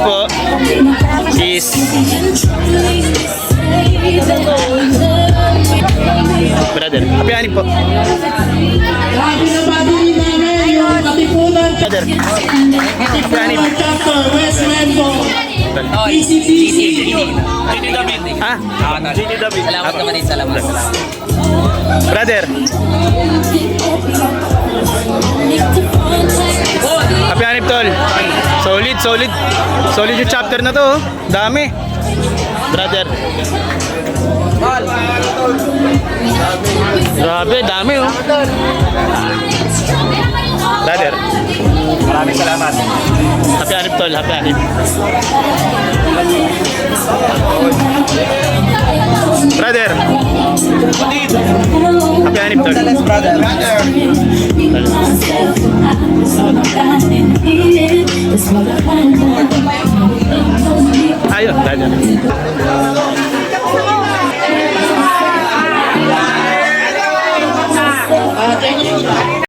po. Cheese. Brother, happy anip po. Grabe na pabili namin yung Katipunan Brother, happy anip. Chapter West Menbo. PCPC. Gini David. Ah, Gini David. Salamat naman din, salamat. brother. Happy anip tol. Solid, solid. Solid yung chapter na to. Oh. Dami. Brother. Grabe, dami oh. Brother. Maraming salamat. Happy anip tol, happy anip. Brother. Happy anip tol. Brother. Ayun, brother.